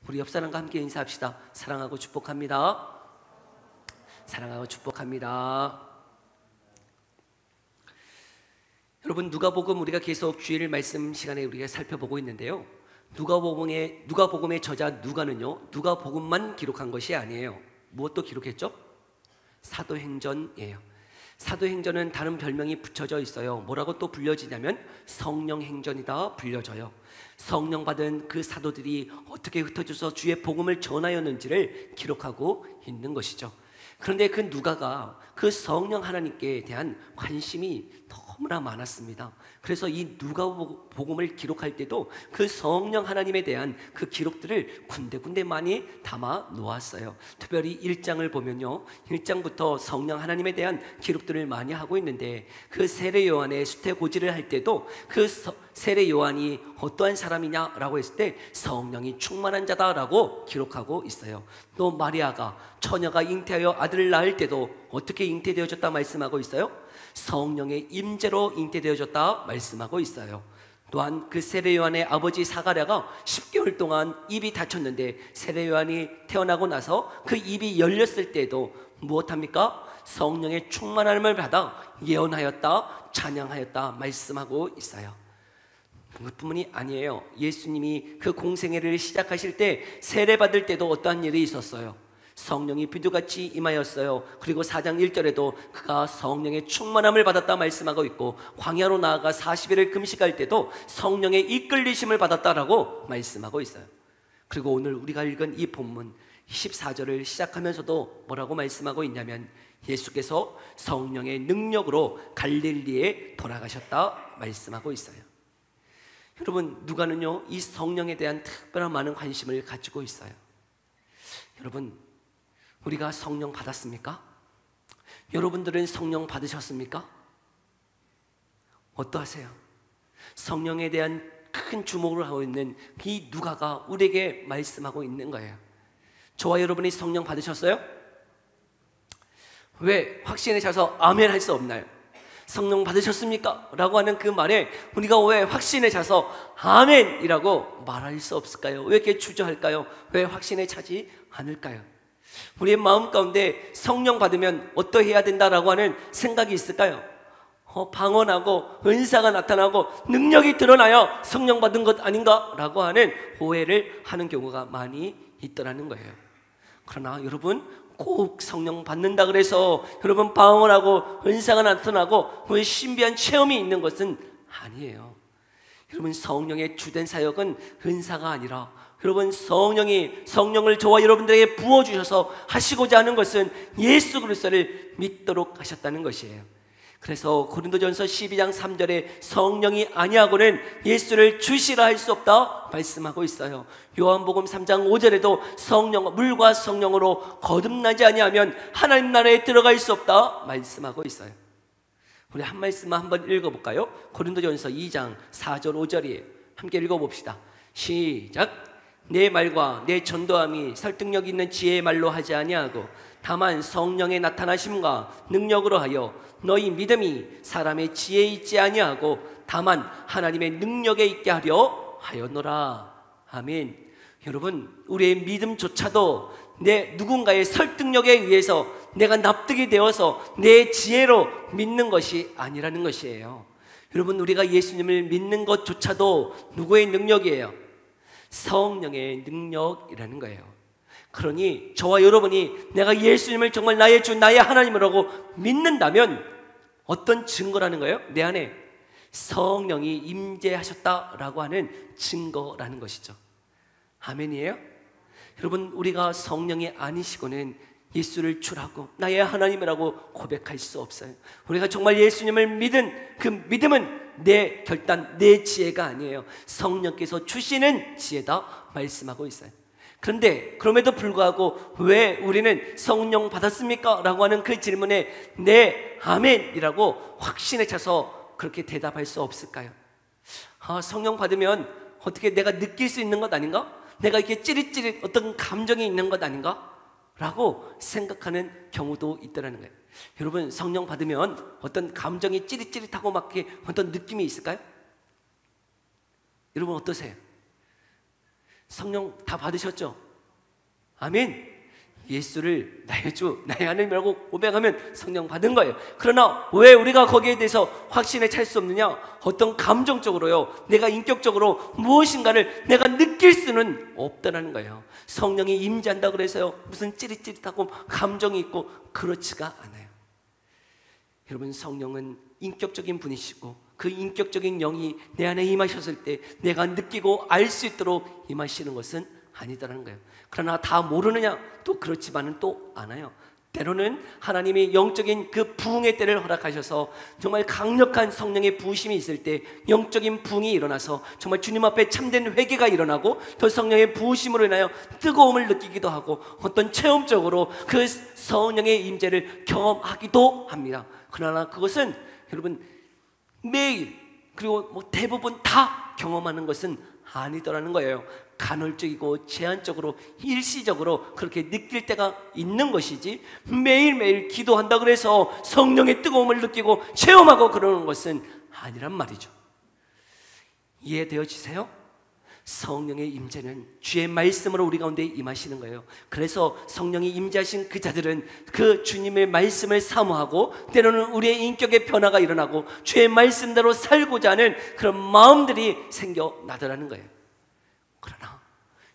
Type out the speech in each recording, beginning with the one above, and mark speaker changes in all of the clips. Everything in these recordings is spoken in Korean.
Speaker 1: 우리 옆 사람과 함께 인사합시다. 사랑하고 축복합니다. 사랑하고 축복합니다. 여러분, 누가복음 우리가 계속 주일 말씀 시간에 우리가 살펴보고 있는데요, 누가복음의 저자 누가는요, 누가복음만 기록한 것이 아니에요. 무엇도 기록했죠? 사도행전이에요. 사도행전은 다른 별명이 붙여져 있어요. 뭐라고 또 불려지냐면 성령행전이다 불려져요. 성령 받은 그 사도들이 어떻게 흩어져서 주의 복음을 전하였는지를 기록하고 있는 것이죠. 그런데 그 누가가 그 성령 하나님께 대한 관심이 너무나 많았습니다. 그래서 이 누가복음을 기록할 때도 그 성령 하나님에 대한 그 기록들을 군데군데 많이 담아 놓았어요. 특별히 1장을 보면요, 1장부터 성령 하나님에 대한 기록들을 많이 하고 있는데, 그 세례 요한의 수태고지를 할 때도 그 세례 요한이 어떠한 사람이냐라고 했을 때 성령이 충만한 자다라고 기록하고 있어요. 또 마리아가 처녀가 잉태하여 아들을 낳을 때도 어떻게 잉태되어졌다 말씀하고 있어요? 성령의 임재로 잉태되어졌다 말씀하고 있어요. 또한 그 세례 요한의 아버지 사가랴가 10개월 동안 입이 닫혔는데 세례 요한이 태어나고 나서 그 입이 열렸을 때도 무엇합니까? 성령의 충만함을 받아 예언하였다, 찬양하였다 말씀하고 있어요. 그것뿐만이 아니에요. 예수님이 그 공생애를 시작하실 때 세례 받을 때도 어떠한 일이 있었어요? 성령이 비두같이 임하였어요. 그리고 4장 1절에도 그가 성령의 충만함을 받았다 말씀하고 있고, 광야로 나아가 40일을 금식할 때도 성령의 이끌리심을 받았다라고 말씀하고 있어요. 그리고 오늘 우리가 읽은 이 본문 14절을 시작하면서도 뭐라고 말씀하고 있냐면, 예수께서 성령의 능력으로 갈릴리에 돌아가셨다 말씀하고 있어요. 여러분, 누가는요, 이 성령에 대한 특별한 많은 관심을 가지고 있어요. 여러분, 우리가 성령 받았습니까? 여러분들은 성령 받으셨습니까? 어떠하세요? 성령에 대한 큰 주목을 하고 있는 이 누가가 우리에게 말씀하고 있는 거예요. 저와 여러분이 성령 받으셨어요? 왜 확신에 차서 아멘 할 수 없나요? 성령 받으셨습니까? 라고 하는 그 말에 우리가 왜 확신에 차서 아멘이라고 말할 수 없을까요? 왜 이렇게 주저할까요? 왜 확신에 차지 않을까요? 우리의 마음 가운데 성령 받으면 어떠해야 된다라고 하는 생각이 있을까요? 방언하고 은사가 나타나고 능력이 드러나야 성령 받은 것 아닌가? 라고 하는 오해를 하는 경우가 많이 있더라는 거예요. 그러나 여러분, 꼭 성령 받는다 그래서 여러분 방언하고 은사가 나타나고 신비한 체험이 있는 것은 아니에요. 여러분, 성령의 주된 사역은 은사가 아니라, 여러분, 성령을 저와 여러분들에게 부어주셔서 하시고자 하는 것은 예수 그리스도를 믿도록 하셨다는 것이에요. 그래서 고린도전서 12장 3절에 성령이 아니하고는 예수를 주시라 할 수 없다 말씀하고 있어요. 요한복음 3장 5절에도 물과 성령으로 거듭나지 아니하면 하나님 나라에 들어갈 수 없다 말씀하고 있어요. 우리 한 말씀만 한번 읽어볼까요? 고린도전서 2장 4절 5절이에요. 함께 읽어봅시다. 시작. 내 말과 내 전도함이 설득력 있는 지혜의 말로 하지 아니하고 다만 성령의 나타나심과 능력으로 하여 너희 믿음이 사람의 지혜에 있지 아니하고 다만 하나님의 능력에 있게 하려 하였노라. 아멘. 여러분, 우리의 믿음조차도 내 누군가의 설득력에 의해서 내가 납득이 되어서 내 지혜로 믿는 것이 아니라는 것이에요. 여러분, 우리가 예수님을 믿는 것조차도 누구의 능력이에요? 성령의 능력이라는 거예요. 그러니 저와 여러분이 내가 예수님을 정말 나의 주, 나의 하나님이라고 믿는다면 어떤 증거라는 거예요? 내 안에 성령이 임재하셨다라고 하는 증거라는 것이죠. 아멘이에요? 여러분, 우리가 성령이 아니시고는 예수를 주라고 나의 하나님이라고 고백할 수 없어요. 우리가 정말 예수님을 믿은 그 믿음은 내 결단, 내 지혜가 아니에요. 성령께서 주시는 지혜다 말씀하고 있어요. 그런데 그럼에도 불구하고 왜 우리는 성령 받았습니까? 라고 하는 그 질문에 네, 아멘이라고 확신에 차서 그렇게 대답할 수 없을까요? 성령 받으면 어떻게 내가 느낄 수 있는 것 아닌가? 내가 이렇게 찌릿찌릿 어떤 감정이 있는 것 아닌가? 라고 생각하는 경우도 있더라는 거예요. 여러분, 성령 받으면 어떤 감정이 찌릿찌릿하고 막 어떤 느낌이 있을까요? 여러분 어떠세요? 성령 다 받으셨죠? 아멘. 예수를 나의 주, 나의 하나님이라고 고백하면 성령 받은 거예요. 그러나 왜 우리가 거기에 대해서 확신에 찰 수 없느냐? 어떤 감정적으로요, 내가 인격적으로 무엇인가를 내가 느낄 수는 없다는 거예요. 성령이 임재한다 그래서요, 무슨 찌릿찌릿하고 감정이 있고 그렇지가 않아요. 여러분, 성령은 인격적인 분이시고 그 인격적인 영이 내 안에 임하셨을 때 내가 느끼고 알 수 있도록 임하시는 것은 아니다라는 거예요. 그러나 다 모르느냐? 또 그렇지만은 또 않아요. 때로는 하나님이 영적인 그 부흥의 때를 허락하셔서 정말 강력한 성령의 부으심이 있을 때 영적인 부흥이 일어나서 정말 주님 앞에 참된 회개가 일어나고 또 성령의 부으심으로 인하여 뜨거움을 느끼기도 하고 어떤 체험적으로 그 성령의 임재를 경험하기도 합니다. 그러나 그것은 여러분 매일 그리고 뭐 대부분 다 경험하는 것은 아니더라는 거예요. 간헐적이고 제한적으로 일시적으로 그렇게 느낄 때가 있는 것이지 매일매일 기도한다 그래서 성령의 뜨거움을 느끼고 체험하고 그러는 것은 아니란 말이죠. 이해되어지세요? 성령의 임재는 주의 말씀으로 우리 가운데 임하시는 거예요. 그래서 성령이 임재하신 그 자들은 그 주님의 말씀을 사모하고 때로는 우리의 인격의 변화가 일어나고 주의 말씀대로 살고자 하는 그런 마음들이 생겨나더라는 거예요. 그러나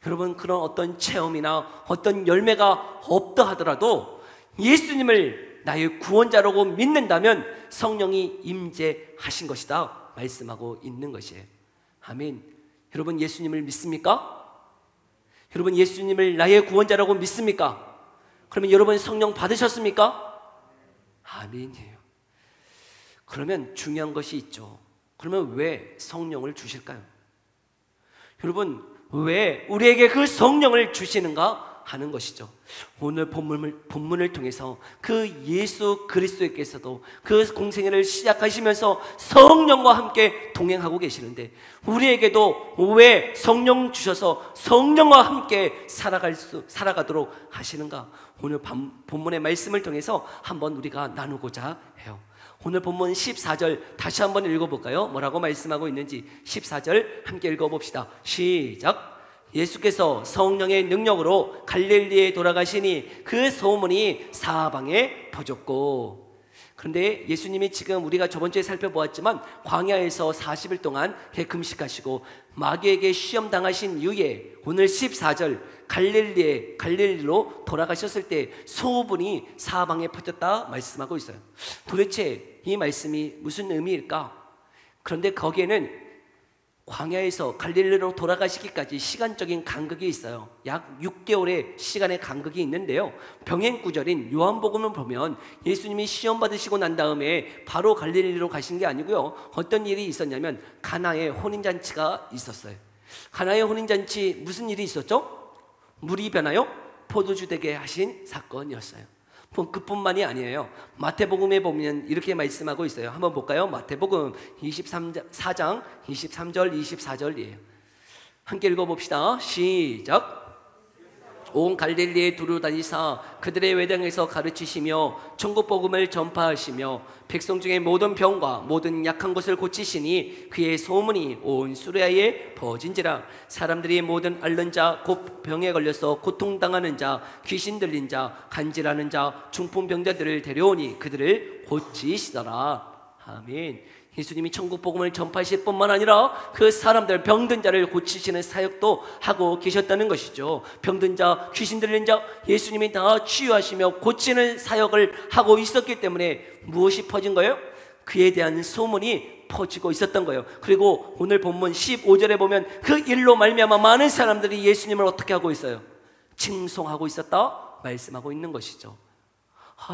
Speaker 1: 여러분, 그런 어떤 체험이나 어떤 열매가 없다 하더라도 예수님을 나의 구원자라고 믿는다면 성령이 임재하신 것이다 말씀하고 있는 것이에요. 아멘. 여러분, 예수님을 믿습니까? 여러분, 예수님을 나의 구원자라고 믿습니까? 그러면 여러분 성령 받으셨습니까? 아멘이에요. 그러면 중요한 것이 있죠. 그러면 왜 성령을 주실까요? 여러분, 왜 우리에게 그 성령을 주시는가 하는 것이죠. 오늘 본문을 통해서 그 예수 그리스도께서도 그 공생애를 시작하시면서 성령과 함께 동행하고 계시는데 우리에게도 왜 성령 주셔서 성령과 함께 살아가도록 하시는가? 오늘 본문의 말씀을 통해서 한번 우리가 나누고자 해요. 오늘 본문 14절 다시 한번 읽어볼까요? 뭐라고 말씀하고 있는지 14절 함께 읽어봅시다. 시작. 예수께서 성령의 능력으로 갈릴리에 돌아가시니 그 소문이 사방에 퍼졌고. 그런데 예수님이 지금 우리가 저번 주에 살펴보았지만 광야에서 40일 동안 금식하시고 마귀에게 시험 당하신 이후에 오늘 14절 갈릴리로 돌아가셨을 때 소문이 사방에 퍼졌다 말씀하고 있어요. 도대체 이 말씀이 무슨 의미일까? 그런데 거기에는 광야에서 갈릴리로 돌아가시기까지 시간적인 간극이 있어요. 약 6개월의 시간의 간극이 있는데요, 병행 구절인 요한복음을 보면 예수님이 시험 받으시고 난 다음에 바로 갈릴리로 가신 게 아니고요, 어떤 일이 있었냐면 가나의 혼인잔치가 있었어요. 가나의 혼인잔치 무슨 일이 있었죠? 물이 변하여 포도주 되게 하신 사건이었어요. 그뿐만이 아니에요. 마태복음에 보면 이렇게 말씀하고 있어요. 한번 볼까요? 마태복음 24장 23절 24절이에요. 함께 읽어봅시다. 시작. 온 갈릴리에 두루 다니사 그들의 회당에서 가르치시며 천국 복음을 전파하시며 백성 중에 모든 병과 모든 약한 것을 고치시니 그의 소문이 온 수레아에 퍼진지라. 사람들이 모든 앓는 자 곧 병에 걸려서 고통당하는 자 귀신 들린 자 간질하는 자 중풍병자들을 데려오니 그들을 고치시더라. 아멘. 예수님이 천국 복음을 전파하실 뿐만 아니라 그 사람들 병든 자를 고치시는 사역도 하고 계셨다는 것이죠. 병든 자, 귀신 들린 자 예수님이 다 치유하시며 고치는 사역을 하고 있었기 때문에 무엇이 퍼진 거예요? 그에 대한 소문이 퍼지고 있었던 거예요. 그리고 오늘 본문 15절에 보면 그 일로 말미암아 많은 사람들이 예수님을 어떻게 하고 있어요? 칭송하고 있었다 말씀하고 있는 것이죠.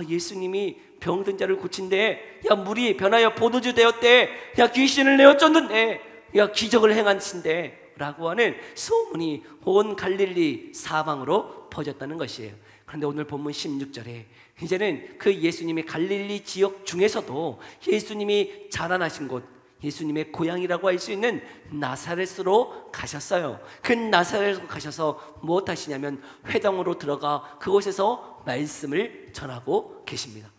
Speaker 1: 예수님이 병든 자를 고친대, 야 물이 변하여 포도주 되었대, 야 귀신을 내어 쫓는데, 야 기적을 행하신대 라고 하는 소문이 온 갈릴리 사방으로 퍼졌다는 것이에요. 그런데 오늘 본문 16절에 이제는 그 예수님이 갈릴리 지역 중에서도 예수님이 자라나신 곳, 예수님의 고향이라고 할 수 있는 나사렛으로 가셨어요. 그 나사렛으로 가셔서 무엇 하시냐면 회당으로 들어가 그곳에서 말씀을 전하고 계십니다.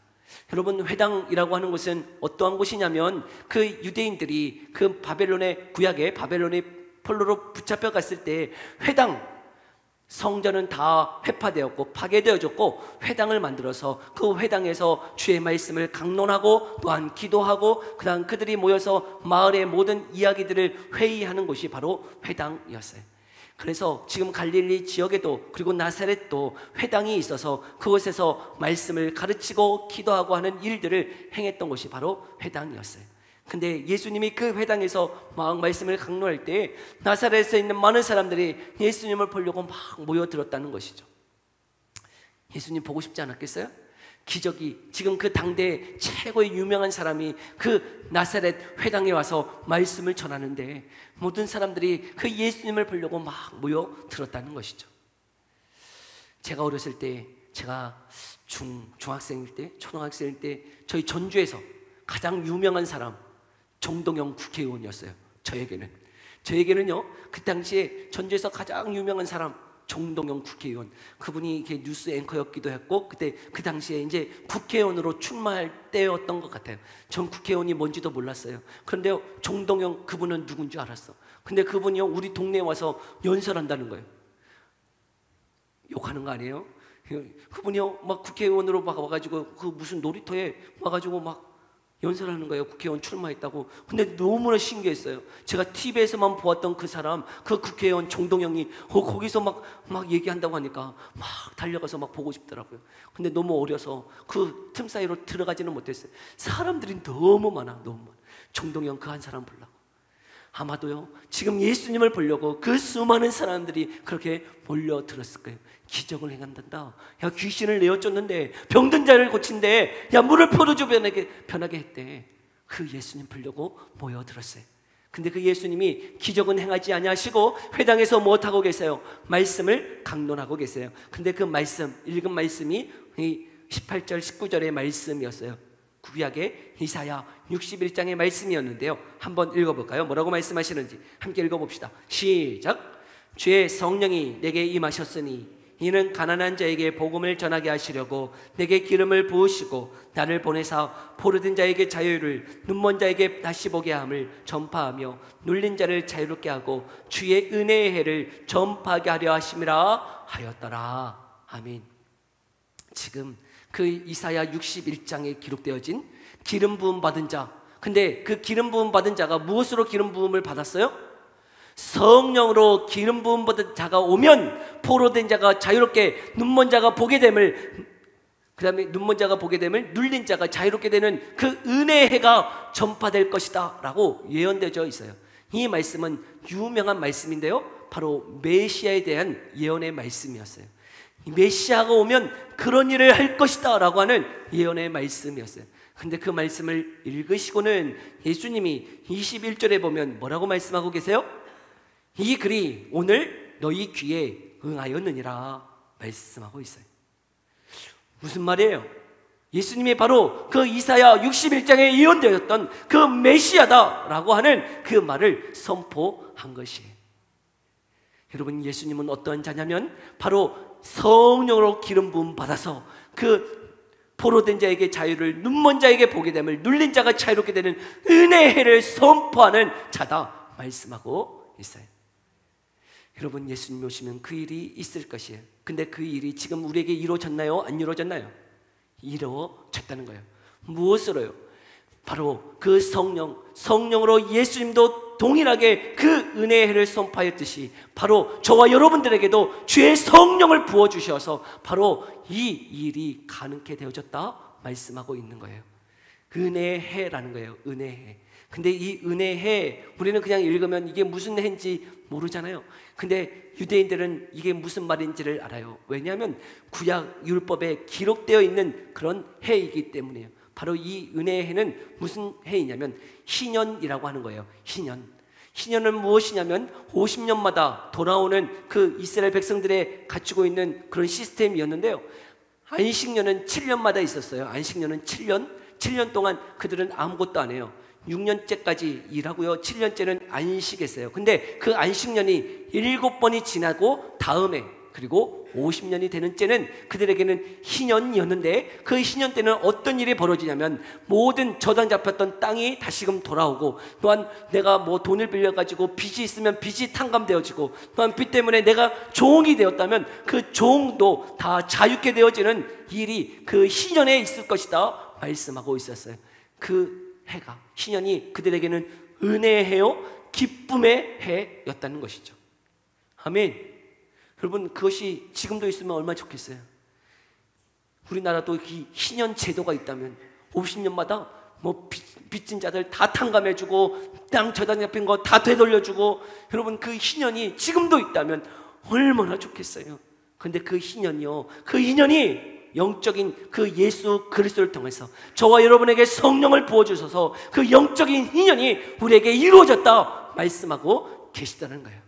Speaker 1: 여러분, 회당이라고 하는 곳은 어떠한 곳이냐면 그 유대인들이 그 바벨론의 구약의 바벨론의 폴로로 붙잡혀 갔을 때 회당, 성전은 다 회파되었고 파괴되어졌고 회당을 만들어서 그 회당에서 주의 말씀을 강론하고 또한 기도하고 그다음 그들이 모여서 마을의 모든 이야기들을 회의하는 곳이 바로 회당이었어요. 그래서 지금 갈릴리 지역에도 그리고 나사렛도 회당이 있어서 그곳에서 말씀을 가르치고 기도하고 하는 일들을 행했던 곳이 바로 회당이었어요. 근데 예수님이 그 회당에서 막 말씀을 강론할 때 나사렛에 있는 많은 사람들이 예수님을 보려고 막 모여들었다는 것이죠. 예수님 보고 싶지 않았겠어요? 기적이, 지금 그 당대 최고의 유명한 사람이 그 나사렛 회당에 와서 말씀을 전하는데 모든 사람들이 그 예수님을 보려고 막 모여들었다는 것이죠. 제가 어렸을 때, 제가 중학생일 때, 초등학생일 때 저희 전주에서 가장 유명한 사람 정동영 국회의원이었어요. 저에게는요 그 당시에 전주에서 가장 유명한 사람 정동영 국회의원, 그분이 이렇게 뉴스 앵커였기도 했고 그때 그 당시에 이제 국회의원으로 출마할 때였던 것 같아요. 전 국회의원이 뭔지도 몰랐어요. 그런데요 정동영 그분은 누군 줄 알았어. 근데 그분이요 우리 동네에 와서 연설한다는 거예요. 욕하는 거 아니에요? 그분이요 막 국회의원으로 막 와가지고 그 무슨 놀이터에 와가지고 막 연설하는 거예요. 국회의원 출마했다고. 근데 너무나 신기했어요. 제가 TV에서만 보았던 그 사람, 그 국회의원 정동영이 거기서 막 얘기한다고 하니까 막 달려가서 막 보고 싶더라고요. 근데 너무 어려서 그 틈 사이로 들어가지는 못했어요. 사람들이 너무 많아. 정동영 그 한 사람 보려고. 아마도요 지금 예수님을 보려고 그 수많은 사람들이 그렇게 몰려들었을 거예요. 기적을 행한단다. 야 귀신을 내어쫓는데, 병든 자를 고친대, 야 물을 포도주 변하게 했대. 그 예수님 보려고 모여들었어요. 근데 그 예수님이 기적은 행하지 아니하시고 회당에서 무엇하고 계세요? 말씀을 강론하고 계세요. 근데 그 말씀, 읽은 말씀이 18절 19절의 말씀이었어요. 구약의 이사야 61장의 말씀이었는데요, 한번 읽어볼까요? 뭐라고 말씀하시는지 함께 읽어봅시다. 시작. 주의 성령이 내게 임하셨으니 이는 가난한 자에게 복음을 전하게 하시려고 내게 기름을 부으시고 나를 보내사 포로된 자에게 자유를, 눈먼 자에게 다시 보게 함을 전파하며 눌린 자를 자유롭게 하고 주의 은혜의 해를 전파하게 하려 하심이라 하였더라. 아멘. 지금 그 이사야 61장에 기록되어진 기름 부음 받은 자, 근데 그 기름 부음 받은 자가 무엇으로 기름 부음을 받았어요? 성령으로 기름 부음 받은 자가 오면 포로된 자가 자유롭게, 눈먼 자가 보게 됨을, 그 다음에 눈먼 자가 보게 됨을, 눌린 자가 자유롭게 되는 그 은혜의 해가 전파될 것이다 라고 예언되어 있어요. 이 말씀은 유명한 말씀인데요, 바로 메시아에 대한 예언의 말씀이었어요. 메시아가 오면 그런 일을 할 것이다 라고 하는 예언의 말씀이었어요. 근데 그 말씀을 읽으시고는 예수님이 21절에 보면 뭐라고 말씀하고 계세요? 이 글이 오늘 너희 귀에 응하였느니라 말씀하고 있어요. 무슨 말이에요? 예수님이 바로 그 이사야 61장에 예언되었던 그 메시아다라고 하는 그 말을 선포한 것이에요. 여러분, 예수님은 어떠한 자냐면 바로 성령으로 기름 부음 받아서 그 포로된 자에게 자유를, 눈먼 자에게 보게 됨을, 눌린 자가 자유롭게 되는 은혜의 해를 선포하는 자다 말씀하고 있어요. 여러분, 예수님 오시면 그 일이 있을 것이에요. 근데 그 일이 지금 우리에게 이루어졌나요? 안 이루어졌나요? 이루어졌다는 거예요. 무엇으로요? 바로 그 성령으로 예수님도 동일하게 그 은혜의 해를 선포하였듯이 바로 저와 여러분들에게도 주의 성령을 부어주셔서 바로 이 일이 가능케 되어졌다 말씀하고 있는 거예요. 은혜의 해라는 거예요. 은혜의 해. 근데 이 은혜의 해, 우리는 그냥 읽으면 이게 무슨 해인지 모르잖아요. 근데 유대인들은 이게 무슨 말인지를 알아요. 왜냐하면 구약 율법에 기록되어 있는 그런 해이기 때문이에요. 바로 이 은혜의 해는 무슨 해이냐면 희년이라고 하는 거예요. 희년은 무엇이냐면 50년마다 돌아오는 그 이스라엘 백성들의 갖추고 있는 그런 시스템이었는데요, 안식년은 7년마다 있었어요. 안식년은 7년 동안 그들은 아무것도 안 해요. 6년째까지 일하고요, 7년째는 안식했어요. 근데 그 안식년이 7번이 지나고 다음에 그리고 50년이 되는 때는 그들에게는 희년이었는데, 그 희년 때는 어떤 일이 벌어지냐면 모든 저당 잡혔던 땅이 다시금 돌아오고, 또한 내가 뭐 돈을 빌려가지고 빚이 있으면 빚이 탕감되어지고, 또한 빚 때문에 내가 종이 되었다면 그 종도 다 자유케 되어지는 일이 그 희년에 있을 것이다 말씀하고 있었어요. 그 해가, 희년이 그들에게는 은혜의 해요, 기쁨의 해였다는 것이죠. 아멘. 여러분, 그것이 지금도 있으면 얼마나 좋겠어요. 우리나라도 이 희년 제도가 있다면 50년마다 뭐 빚진 자들 다 탕감해주고 땅 저당 잡힌 거 다 되돌려주고, 여러분 그 희년이 지금도 있다면 얼마나 좋겠어요. 그런데 그 희년이요, 그 희년이 영적인 그 예수 그리스도를 통해서 저와 여러분에게 성령을 부어주셔서 그 영적인 희년이 우리에게 이루어졌다 말씀하고 계시다는 거예요.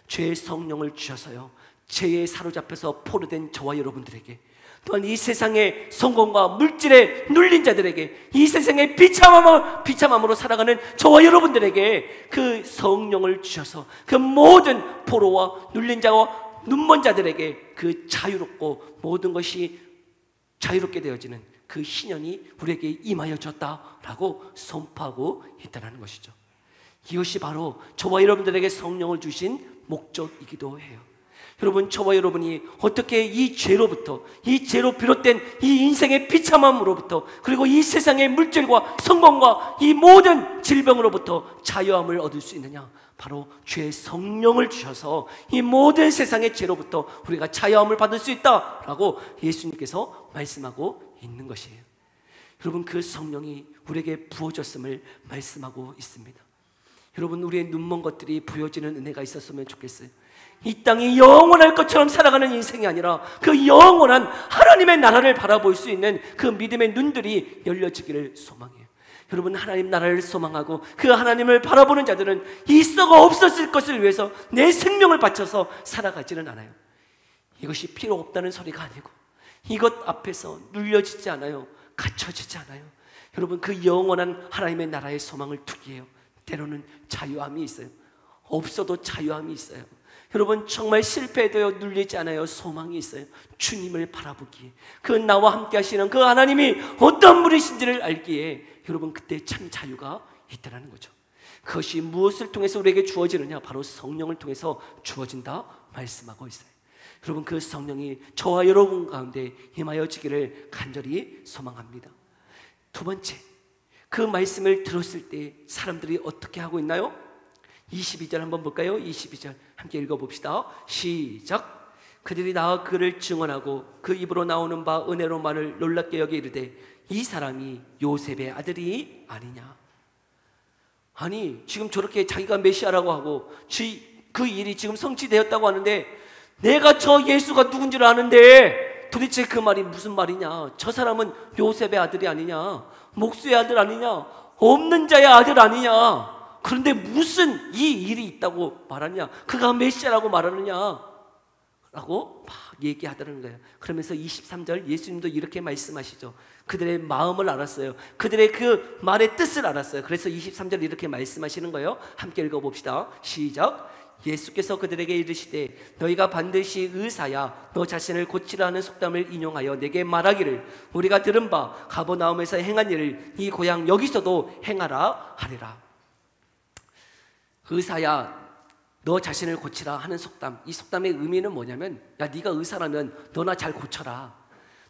Speaker 1: 죄의 성령을 주셔서요, 죄에 사로잡혀서 포로된 저와 여러분들에게, 또한 이 세상의 성공과 물질에 눌린 자들에게, 이 세상의 비참함으로 살아가는 저와 여러분들에게 그 성령을 주셔서 그 모든 포로와 눌린 자와 눈먼 자들에게 그 자유롭고 모든 것이 자유롭게 되어지는 그 희년이 우리에게 임하여졌다라고 선포하고 있다는 것이죠. 이것이 바로 저와 여러분들에게 성령을 주신 목적이기도 해요. 여러분, 저와 여러분이 어떻게 이 죄로 비롯된 이 인생의 비참함으로부터, 그리고 이 세상의 물질과 성공과 이 모든 질병으로부터 자유함을 얻을 수 있느냐? 바로 주의 성령을 주셔서 이 모든 세상의 죄로부터 우리가 자유함을 받을 수 있다라고 예수님께서 말씀하고 있는 것이에요. 여러분, 그 성령이 우리에게 부어졌음을 말씀하고 있습니다. 여러분, 우리의 눈먼 것들이 부여지는 은혜가 있었으면 좋겠어요. 이 땅이 영원할 것처럼 살아가는 인생이 아니라 그 영원한 하나님의 나라를 바라볼 수 있는 그 믿음의 눈들이 열려지기를 소망해요. 여러분, 하나님 나라를 소망하고 그 하나님을 바라보는 자들은 이 썩어 없었을 것을 위해서 내 생명을 바쳐서 살아가지는 않아요. 이것이 필요 없다는 소리가 아니고, 이것 앞에서 눌려지지 않아요. 갇혀지지 않아요. 여러분, 그 영원한 하나님의 나라의 소망을 두기에요, 때로는 자유함이 있어요. 없어도 자유함이 있어요. 여러분, 정말 실패해도 눌리지 않아요. 소망이 있어요. 주님을 바라보기에, 그 나와 함께 하시는 그 하나님이 어떤 분이신지를 알기에 여러분, 그때 참 자유가 있다는 거죠. 그것이 무엇을 통해서 우리에게 주어지느냐? 바로 성령을 통해서 주어진다 말씀하고 있어요. 여러분, 그 성령이 저와 여러분 가운데 임하여지기를 간절히 소망합니다. 두 번째, 그 말씀을 들었을 때 사람들이 어떻게 하고 있나요? 22절 한번 볼까요? 22절 함께 읽어봅시다. 시작. 그들이 나와 그를 증언하고 그 입으로 나오는 바 은혜로 말을 놀랍게 여기 이르되 이 사람이 요셉의 아들이 아니냐. 아니, 지금 저렇게 자기가 메시아라고 하고 그 일이 지금 성취되었다고 하는데, 내가 저 예수가 누군지를 아는데 도대체 그 말이 무슨 말이냐? 저 사람은 요셉의 아들이 아니냐? 목수의 아들 아니냐? 없는 자의 아들 아니냐? 그런데 무슨 이 일이 있다고 말하냐? 그가 메시아라고 말하느냐? 라고 막 얘기하더라는 거예요. 그러면서 23절 예수님도 이렇게 말씀하시죠. 그들의 마음을 알았어요. 그들의 그 말의 뜻을 알았어요. 그래서 23절 이렇게 말씀하시는 거예요. 함께 읽어봅시다. 시작. 예수께서 그들에게 이르시되 너희가 반드시 의사야 너 자신을 고치라 하는 속담을 인용하여 내게 말하기를 우리가 들은 바 가버나움에서 행한 일을 이 고향 여기서도 행하라 하리라. 의사야 너 자신을 고치라 하는 속담, 이 속담의 의미는 뭐냐면, 야, 네가 의사라면 너나 잘 고쳐라,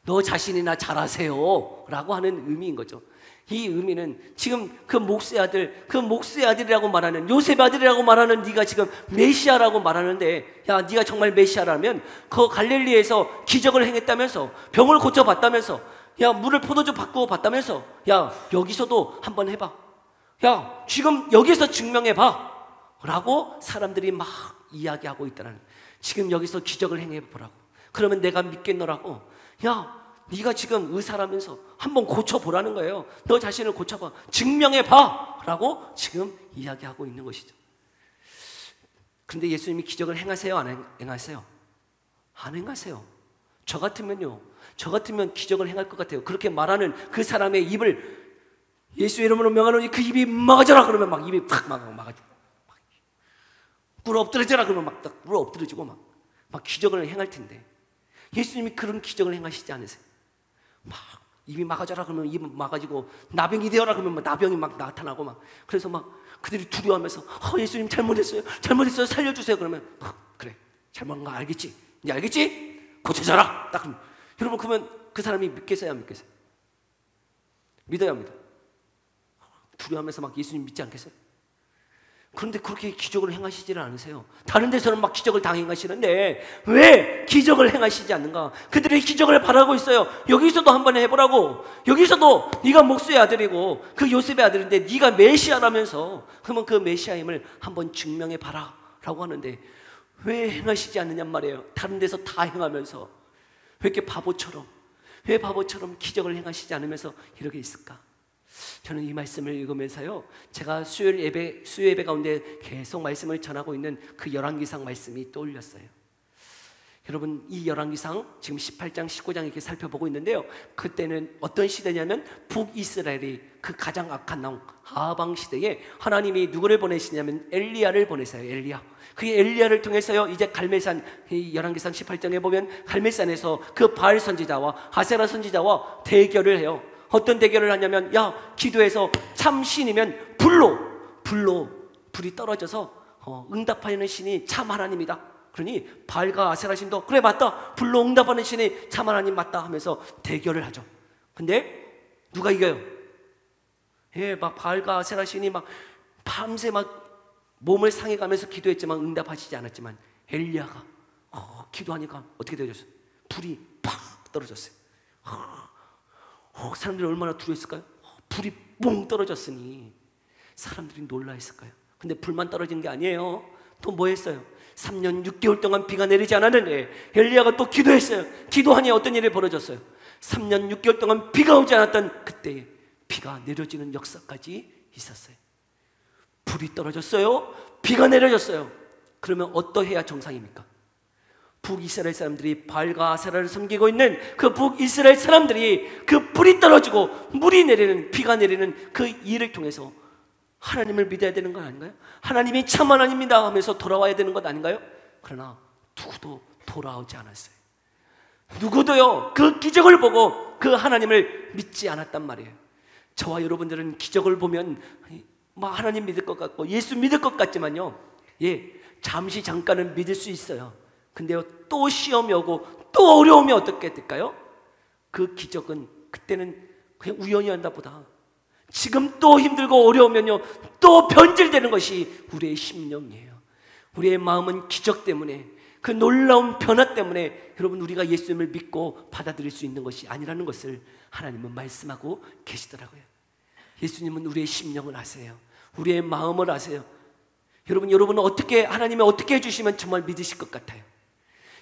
Speaker 1: 너 자신이나 잘하세요 라고 하는 의미인 거죠. 이 의미는 지금 그 목수의 아들이라고 말하는, 요셉의 아들이라고 말하는 네가 지금 메시아라고 말하는데, 야, 네가 정말 메시아라면 그 갈릴리에서 기적을 행했다면서, 병을 고쳐봤다면서, 야, 물을 포도주 바꾸어 봤다면서, 야, 여기서도 한번 해봐, 야, 지금 여기서 증명해봐 라고 사람들이 막 이야기하고 있다는, 지금 여기서 기적을 행해보라고, 그러면 내가 믿겠노라고. 야, 네가 지금 의사라면서 한번 고쳐보라는 거예요. 너 자신을 고쳐봐, 증명해봐 라고 지금 이야기하고 있는 것이죠. 그런데 예수님이 기적을 행하세요? 안 행하세요? 안 행하세요. 저 같으면 기적을 행할 것 같아요. 그렇게 말하는 그 사람의 입을 예수 이름으로 명하노니 그 입이 막아져라 그러면 막 입이 팍 막아져, 꿀 엎드려져라 그러면 막 꿀 엎드려지고 막 막 기적을 행할 텐데 예수님이 그런 기적을 행하시지 않으세요? 막 입이 막아져라 그러면 입 막아지고, 나병이 되어라 그러면 막 나병이 막 나타나고, 막 그래서 막 그들이 두려워하면서 예수님 잘못했어요 살려주세요. 그러면 그래, 잘못한 거 알겠지? 이제 알겠지? 고쳐져라. 딱 그러면, 여러분, 그러면 그 사람이 믿겠어요, 안 믿겠어요? 믿어야 합니다. 두려워하면서 막 예수님 믿지 않겠어요? 그런데 그렇게 기적을 행하시지는 않으세요. 다른 데서는 막 기적을 다 행하시는데 왜 기적을 행하시지 않는가? 그들의 기적을 바라고 있어요. 여기서도 한번 해보라고. 여기서도 네가 목수의 아들이고 그 요셉의 아들인데 네가 메시아라면서, 그러면 그 메시아임을 한번 증명해 봐라 라고 하는데 왜 행하시지 않느냔 말이에요. 다른 데서 다 행하면서 왜 이렇게 왜 바보처럼 기적을 행하시지 않으면서 이렇게 있을까? 저는 이 말씀을 읽으면서요, 제가 수요 예배 가운데 계속 말씀을 전하고 있는 그 열왕기상 말씀이 떠올렸어요. 여러분, 이 열왕기상 지금 18장 19장 이렇게 살펴보고 있는데요, 그때는 어떤 시대냐면 북이스라엘이 그 가장 악한 왕 아방 시대에 하나님이 누구를 보내시냐면 엘리야를 보내세요. 엘리야. 그 엘리야를 통해서요, 이제 갈멜산, 이 열왕기상 18장에 보면 갈멜산에서 그 바알 선지자와 아세라 선지자와 대결을 해요. 어떤 대결을 하냐면, 야, 기도해서 참 신이면 불이 떨어져서 응답하는 신이 참 하나님이다. 그러니 바알과 아세라 신도 그래 맞다, 불로 응답하는 신이 참 하나님 맞다 하면서 대결을 하죠. 근데 누가 이겨요? 막 바알과 아세라 신이 막 밤새 막 몸을 상해가면서 기도했지만 응답하시지 않았지만, 엘리야가 기도하니까 어떻게 되어졌어요? 불이 팍 떨어졌어요. 사람들이 얼마나 두려웠을까요? 불이 뽕 떨어졌으니 사람들이 놀라했을까요? 근데 불만 떨어진 게 아니에요. 또 뭐 했어요? 3년 6개월 동안 비가 내리지 않았는데 엘리야가 또 기도했어요. 기도하니 어떤 일이 벌어졌어요? 3년 6개월 동안 비가 오지 않았던 그때에 비가 내려지는 역사까지 있었어요. 불이 떨어졌어요. 비가 내려졌어요. 그러면 어떠해야 정상입니까? 북이스라엘 사람들이 바알과 아세라를 섬기고 있는 그 북이스라엘 사람들이 그 불이 떨어지고 물이 내리는, 비가 내리는 그 일을 통해서 하나님을 믿어야 되는 건 아닌가요? 하나님이 참 하나님이다 하면서 돌아와야 되는 것 아닌가요? 그러나 누구도 돌아오지 않았어요. 누구도요, 그 기적을 보고 그 하나님을 믿지 않았단 말이에요. 저와 여러분들은 기적을 보면 막 하나님 믿을 것 같고 예수 믿을 것 같지만요, 잠시 잠깐은 믿을 수 있어요. 근데요, 또 시험이 오고 또 어려움이 어떻게 될까요? 그 기적은 그때는 그냥 우연히 한다 보다, 지금 또 힘들고 어려우면요, 또 변질되는 것이 우리의 심령이에요. 우리의 마음은 기적 때문에, 그 놀라운 변화 때문에 여러분, 우리가 예수님을 믿고 받아들일 수 있는 것이 아니라는 것을 하나님은 말씀하고 계시더라고요. 예수님은 우리의 심령을 아세요. 우리의 마음을 아세요. 여러분은 어떻게, 하나님이 어떻게 해주시면 정말 믿으실 것 같아요?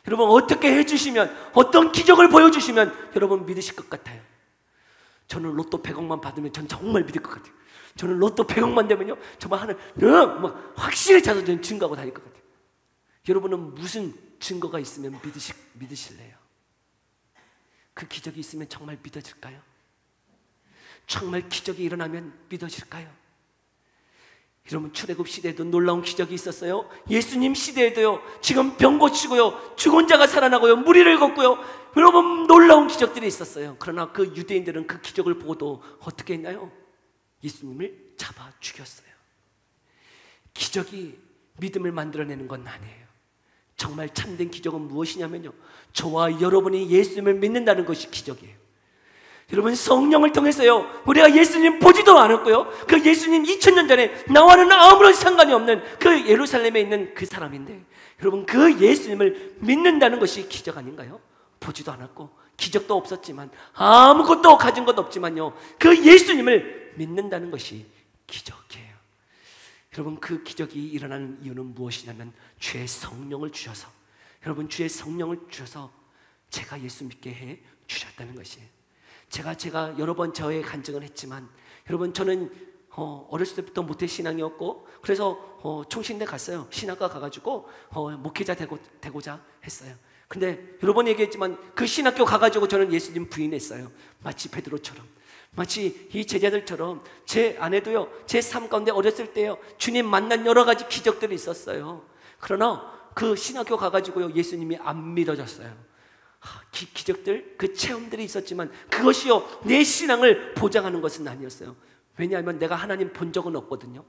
Speaker 1: 여러분, 어떻게 해주시면, 어떤 기적을 보여주시면 여러분 믿으실 것 같아요? 저는 로또 100억만 받으면 전 정말 믿을 것 같아요. 저는 로또 100억만 되면요, 정말 하늘 막 확실히 찾아서 저는 증거하고 다닐 것 같아요. 여러분은 무슨 증거가 있으면 믿으실래요? 그 기적이 있으면 정말 믿어질까요? 정말 기적이 일어나면 믿어질까요? 여러분, 출애굽 시대에도 놀라운 기적이 있었어요. 예수님 시대에도요, 지금 병 고치고요, 죽은 자가 살아나고요, 무리를 걷고요, 여러분, 놀라운 기적들이 있었어요. 그러나 그 유대인들은 그 기적을 보고도 어떻게 했나요? 예수님을 잡아 죽였어요. 기적이 믿음을 만들어내는 건 아니에요. 정말 참된 기적은 무엇이냐면요, 저와 여러분이 예수님을 믿는다는 것이 기적이에요. 여러분, 성령을 통해서요, 우리가 예수님 보지도 않았고요, 그 예수님 2000년 전에 나와는 아무런 상관이 없는 그 예루살렘에 있는 그 사람인데, 여러분, 그 예수님을 믿는다는 것이 기적 아닌가요? 보지도 않았고 기적도 없었지만, 아무것도 가진 것 없지만요, 그 예수님을 믿는다는 것이 기적이에요. 여러분, 그 기적이 일어나는 이유는 무엇이냐면 주의 성령을 주셔서, 여러분, 주의 성령을 주셔서 제가 예수 믿게 해 주셨다는 것이에요. 제가 여러 번 저의 간증을 했지만, 여러분, 저는 어렸을 때부터 모태신앙이었고, 그래서 총신대 갔어요. 신학과 가가지고 목회자 되고자 했어요. 근데 여러 번 얘기했지만 그 신학교 가가지고 저는 예수님 부인했어요. 마치 베드로처럼, 마치 이 제자들처럼. 제 아내도요, 제 삶 가운데 어렸을 때요, 주님 만난 여러 가지 기적들이 있었어요. 그러나 그 신학교 가가지고요, 예수님이 안 믿어졌어요. 기적들, 그 체험들이 있었지만 그것이요 내 신앙을 보장하는 것은 아니었어요. 왜냐하면 내가 하나님 본 적은 없거든요.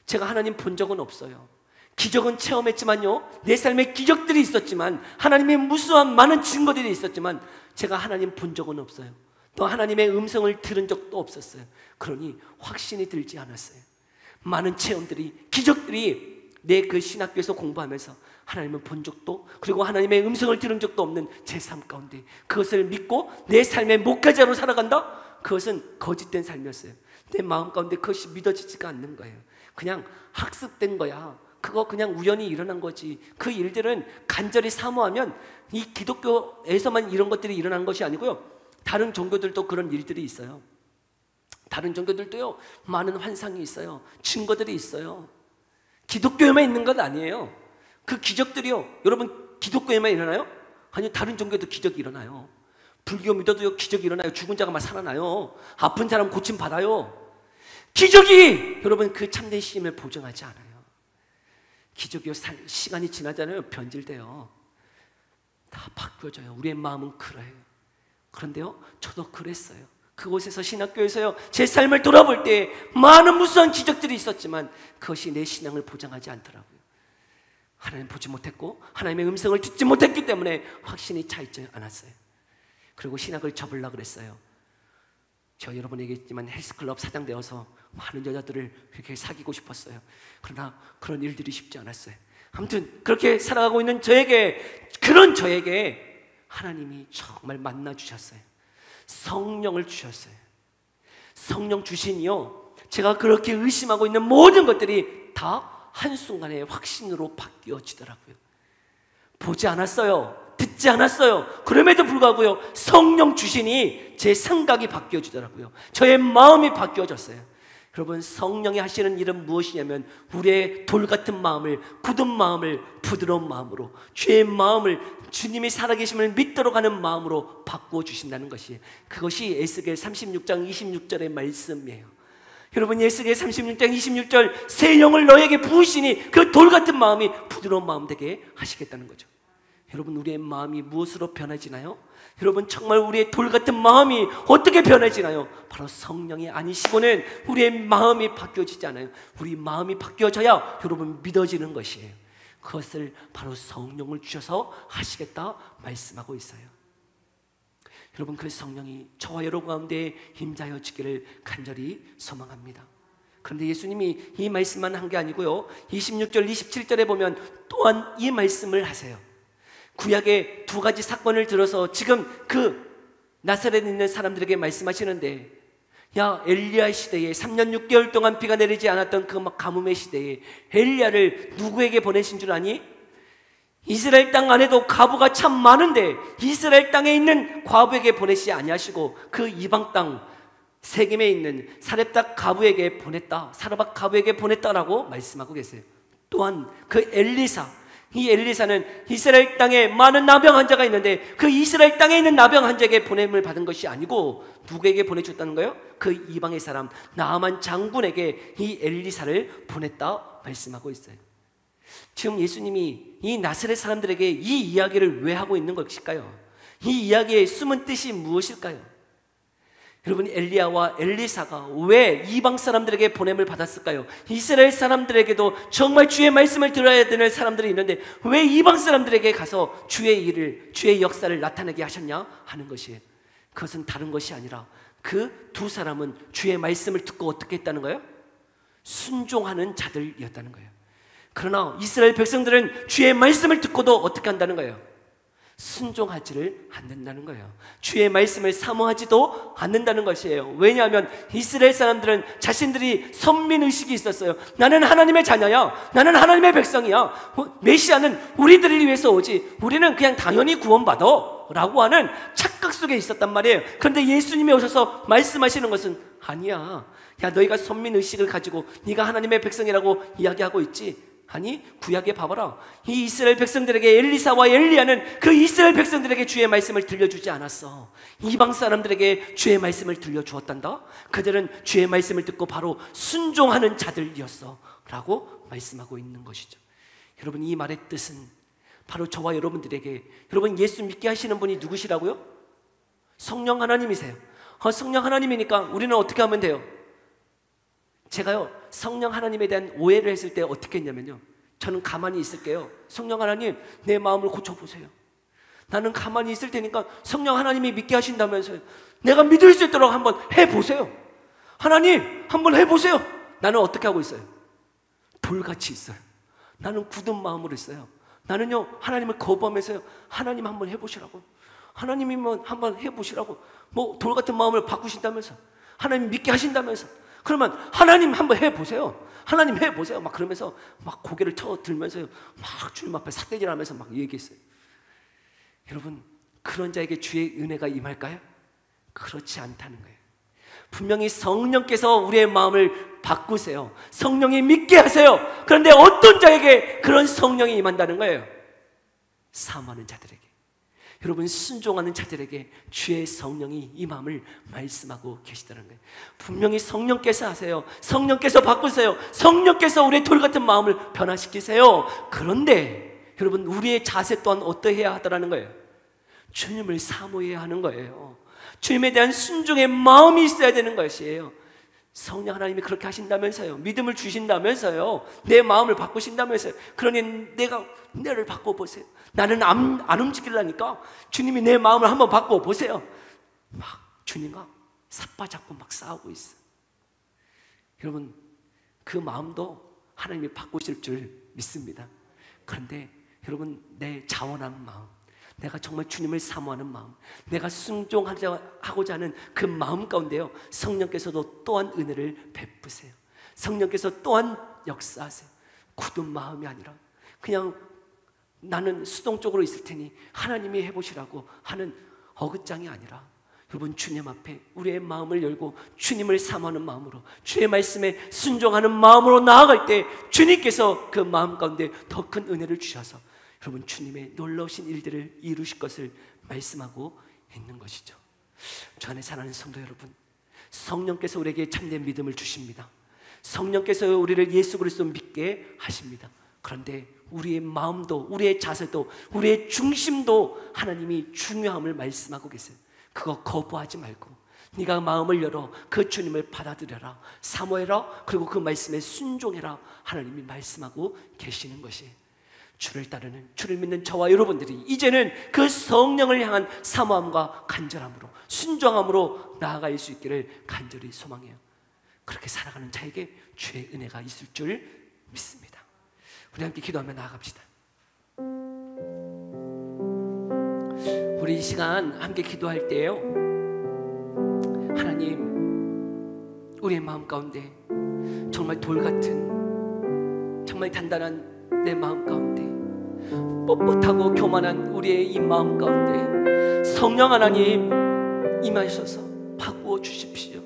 Speaker 1: 제가 하나님 본 적은 없어요. 기적은 체험했지만요, 내 삶에 기적들이 있었지만, 하나님의 무수한 많은 증거들이 있었지만 제가 하나님 본 적은 없어요. 또 하나님의 음성을 들은 적도 없었어요. 그러니 확신이 들지 않았어요. 많은 체험들이, 기적들이 내 그 신학교에서 공부하면서 하나님을 본 적도, 그리고 하나님의 음성을 들은 적도 없는 제 삶 가운데 그것을 믿고 내 삶의 목회자로 살아간다? 그것은 거짓된 삶이었어요. 내 마음 가운데 그것이 믿어지지가 않는 거예요. 그냥 학습된 거야. 그거 그냥 우연히 일어난 거지. 그 일들은 간절히 사모하면, 이 기독교에서만 이런 것들이 일어난 것이 아니고요, 다른 종교들도 그런 일들이 있어요. 다른 종교들도요, 많은 환상이 있어요. 증거들이 있어요. 기독교에만 있는 건 아니에요. 그 기적들이요, 여러분 기독교에만 일어나요? 아니요, 다른 종교도 기적이 일어나요. 불교 믿어도요, 기적이 일어나요. 죽은 자가 막 살아나요. 아픈 사람 고침 받아요. 기적이 여러분 그 참된 신임을 보증하지 않아요. 기적이요, 시간이 지나잖아요, 변질돼요. 다 바뀌어져요. 우리의 마음은 그래요. 그런데요, 저도 그랬어요. 그곳에서, 신학교에서요, 제 삶을 돌아볼 때 많은 무수한 기적들이 있었지만 그것이 내 신앙을 보장하지 않더라고요. 하나님 보지 못했고 하나님의 음성을 듣지 못했기 때문에 확신이 차 있지 않았어요. 그리고 신학을 접으려고 그랬어요. 저 여러분에게 얘기했지만 헬스클럽 사장 되어서 많은 여자들을 그렇게 사귀고 싶었어요. 그러나 그런 일들이 쉽지 않았어요. 아무튼 그렇게 살아가고 있는 저에게, 그런 저에게 하나님이 정말 만나 주셨어요. 성령을 주셨어요. 성령 주시니요, 제가 그렇게 의심하고 있는 모든 것들이 다 한순간에 확신으로 바뀌어지더라고요. 보지 않았어요. 듣지 않았어요. 그럼에도 불구하고요, 성령 주시니 제 생각이 바뀌어지더라고요. 저의 마음이 바뀌어졌어요. 여러분, 성령이 하시는 일은 무엇이냐면 우리의 돌같은 마음을, 굳은 마음을 부드러운 마음으로, 죄의 마음을 주님이 살아계심을 믿도록 하는 마음으로 바꾸어 주신다는 것이에요. 그것이 에스겔 36장 26절의 말씀이에요. 여러분, 에스겔 36장 26절, 새 영을 너에게 부으시니 그 돌같은 마음이 부드러운 마음 되게 하시겠다는 거죠. 여러분, 우리의 마음이 무엇으로 변해지나요? 여러분, 정말 우리의 돌같은 마음이 어떻게 변해지나요? 바로 성령이 아니시고는 우리의 마음이 바뀌어지지 않아요. 우리 마음이 바뀌어져야 여러분 믿어지는 것이에요. 그것을 바로 성령을 주셔서 하시겠다 말씀하고 있어요. 여러분, 그 성령이 저와 여러분 가운데 임자여 주기를 간절히 소망합니다. 그런데 예수님이 이 말씀만 한 게 아니고요, 26절 27절에 보면 또한 이 말씀을 하세요. 구약의 두 가지 사건을 들어서 지금 그 나사렛에 있는 사람들에게 말씀하시는데, 야, 엘리야 시대에 3년 6개월 동안 비가 내리지 않았던 그 가뭄의 시대에 엘리야를 누구에게 보내신 줄 아니? 이스라엘 땅 안에도 과부가 참 많은데 이스라엘 땅에 있는 과부에게 보내시지 아니하시고 그 이방 땅 세겜에 있는 사렙다 과부에게 보냈다, 사르밧 과부에게 보냈다라고 말씀하고 계세요. 또한 그 엘리사, 이 엘리사는 이스라엘 땅에 많은 나병 환자가 있는데 그 이스라엘 땅에 있는 나병 환자에게 보냄을 받은 것이 아니고 누구에게 보내줬다는 거예요? 그 이방의 사람 나아만 장군에게 이 엘리사를 보냈다 말씀하고 있어요. 지금 예수님이 이 나사렛 사람들에게 이 이야기를 왜 하고 있는 것일까요? 이 이야기의 숨은 뜻이 무엇일까요? 여러분, 엘리야와 엘리사가 왜 이방 사람들에게 보냄을 받았을까요? 이스라엘 사람들에게도 정말 주의 말씀을 들어야 되는 사람들이 있는데 왜 이방 사람들에게 가서 주의 일을, 주의 역사를 나타내게 하셨냐 하는 것이에요. 그것은 다른 것이 아니라 그 두 사람은 주의 말씀을 듣고 어떻게 했다는 거예요? 순종하는 자들이었다는 거예요. 그러나 이스라엘 백성들은 주의 말씀을 듣고도 어떻게 한다는 거예요? 순종하지를 않는다는 거예요. 주의 말씀을 사모하지도 않는다는 것이에요. 왜냐하면 이스라엘 사람들은 자신들이 선민의식이 있었어요. 나는 하나님의 자녀야, 나는 하나님의 백성이야, 메시아는 우리들을 위해서 오지, 우리는 그냥 당연히 구원받아 라고 하는 착각 속에 있었단 말이에요. 그런데 예수님이 오셔서 말씀하시는 것은 아니야, 야, 너희가 선민의식을 가지고 네가 하나님의 백성이라고 이야기하고 있지? 아니, 구약에 봐봐라. 이 이스라엘 백성들에게 엘리사와 엘리야는 그 이스라엘 백성들에게 주의 말씀을 들려주지 않았어. 이방 사람들에게 주의 말씀을 들려주었단다. 그들은 주의 말씀을 듣고 바로 순종하는 자들이었어 라고 말씀하고 있는 것이죠. 여러분, 이 말의 뜻은 바로 저와 여러분들에게, 여러분 예수 믿게 하시는 분이 누구시라고요? 성령 하나님이세요. 성령 하나님이니까 우리는 어떻게 하면 돼요? 제가요, 성령 하나님에 대한 오해를 했을 때 어떻게 했냐면요, 저는 가만히 있을게요. 성령 하나님, 내 마음을 고쳐보세요. 나는 가만히 있을 테니까 성령 하나님이 믿게 하신다면서요, 내가 믿을 수 있도록 한번 해보세요. 하나님, 한번 해보세요. 나는 어떻게 하고 있어요? 돌같이 있어요. 나는 굳은 마음으로 있어요. 나는요, 하나님을 거부하면서요, 하나님 한번 해보시라고, 하나님이면 한번 해보시라고, 뭐 돌 같은 마음을 바꾸신다면서, 하나님 믿게 하신다면서, 그러면 하나님 한번 해보세요. 하나님 해보세요. 막 그러면서 막 고개를 쳐들면서요, 막 주님 앞에 삿대질하면서 막 얘기했어요. 여러분, 그런 자에게 주의 은혜가 임할까요? 그렇지 않다는 거예요. 분명히 성령께서 우리의 마음을 바꾸세요. 성령이 믿게 하세요. 그런데 어떤 자에게 그런 성령이 임한다는 거예요? 사모하는 자들에게, 여러분 순종하는 자들에게 주의 성령이 이 마음을 말씀하고 계시다는 거예요. 분명히 성령께서 하세요. 성령께서 바꾸세요. 성령께서 우리의 돌 같은 마음을 변화시키세요. 그런데 여러분, 우리의 자세 또한 어떠해야 하더라는 거예요? 주님을 사모해야 하는 거예요. 주님에 대한 순종의 마음이 있어야 되는 것이에요. 성령 하나님이 그렇게 하신다면서요, 믿음을 주신다면서요, 내 마음을 바꾸신다면서요. 그러니 내를 바꿔보세요. 나는 안 움직이려니까 주님이 내 마음을 한번 바꿔보세요. 막 주님과 삿바잡고 막 싸우고 있어. 여러분, 그 마음도 하나님이 바꾸실 줄 믿습니다. 그런데 여러분, 내 자원한 마음, 내가 정말 주님을 사모하는 마음, 내가 순종하고자 하는 그 마음 가운데요, 성령께서도 또한 은혜를 베푸세요. 성령께서 또한 역사하세요. 굳은 마음이 아니라 그냥 나는 수동적으로 있을 테니 하나님이 해보시라고 하는 어긋장이 아니라, 여러분, 주님 앞에 우리의 마음을 열고 주님을 사모하는 마음으로, 주의 말씀에 순종하는 마음으로 나아갈 때 주님께서 그 마음 가운데 더 큰 은혜를 주셔서 여러분, 주님의 놀라우신 일들을 이루실 것을 말씀하고 있는 것이죠. 주 안에 사랑하는 성도 여러분, 성령께서 우리에게 참된 믿음을 주십니다. 성령께서 우리를 예수 그리스도 믿게 하십니다. 그런데 우리의 마음도, 우리의 자세도, 우리의 중심도 하나님이 중요함을 말씀하고 계세요. 그거 거부하지 말고 네가 마음을 열어 그 주님을 받아들여라, 사모해라, 그리고 그 말씀에 순종해라, 하나님이 말씀하고 계시는 것이에요. 주를 따르는, 주를 믿는 저와 여러분들이 이제는 그 성령을 향한 사모함과 간절함으로, 순종함으로 나아갈 수 있기를 간절히 소망해요. 그렇게 살아가는 자에게 주의 은혜가 있을 줄 믿습니다. 우리 함께 기도하며 나아갑시다. 우리 이 시간 함께 기도할 때요, 하나님, 우리의 마음 가운데 정말 돌 같은, 정말 단단한 내 마음 가운데, 뻣뻣하고 교만한 우리의 이 마음 가운데 성령 하나님 임하셔서 바꾸어 주십시오.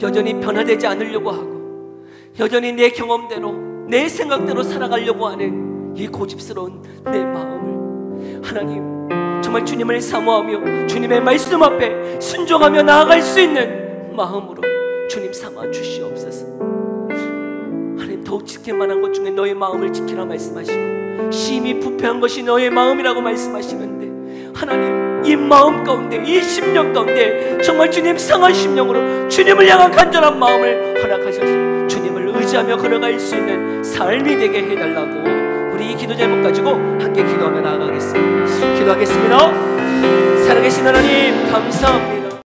Speaker 1: 여전히 변화되지 않으려고 하고, 여전히 내 경험대로, 내 생각대로 살아가려고 하는 이 고집스러운 내 마음을 하나님, 정말 주님을 사모하며 주님의 말씀 앞에 순종하며 나아갈 수 있는 마음으로 주님 삼아 주시옵소서. 하나님, 더욱 지킬 만한 것 중에 너의 마음을 지키라 말씀하시고, 심히 부패한 것이 너의 마음이라고 말씀하시는데, 하나님, 이 마음 가운데, 이 심령 가운데 정말 주님 상한 심령으로 주님을 향한 간절한 마음을 허락하셔서 주님을 의지하며 걸어갈 수 있는 삶이 되게 해달라고, 우리 이 기도 제목 가지고 함께 기도하며 나아가겠습니다. 기도하겠습니다. 살아계신 하나님, 감사합니다.